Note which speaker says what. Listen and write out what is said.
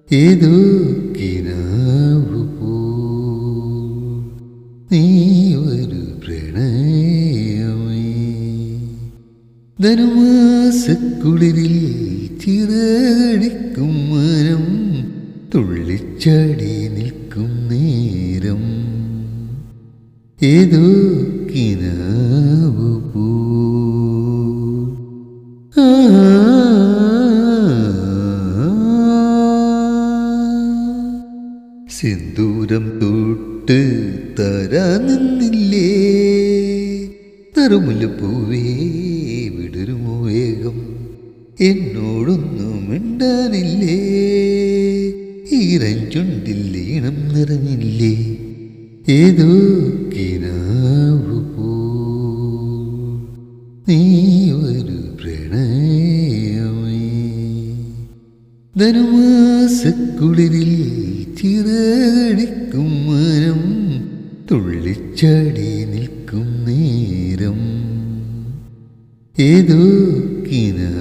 Speaker 1: ഏതോ കിനാവു പോ നീ ഒരു പ്രണയമേ ധനുമാസക്കുളിരിൽ ചിറകടിക്കും മരം തുള്ളിച്ചാടി നിൽക്കും നേരം ഏതോ കിനാവു പോ സിന്ദൂരം തൊട്ട് തരാ നിന്നില്ലേ നറുമുല്ലപ്പൂവേ വിടരുമോ വേഗം എന്നോടൊന്നും മിണ്ടാനില്ലേ ഈരഞ്ചുണ്ടിൽ ഈണം നിറഞ്ഞില്ലേ ഏതോ കിനാവു പോ നീ ഒരു പ്രണയമേ ധനുമാസക്കുളിരിൽ ചിറകടിക്കും മരം തുള്ളിച്ചാടി നിൽക്കും നേരം ഏതോ കിനാ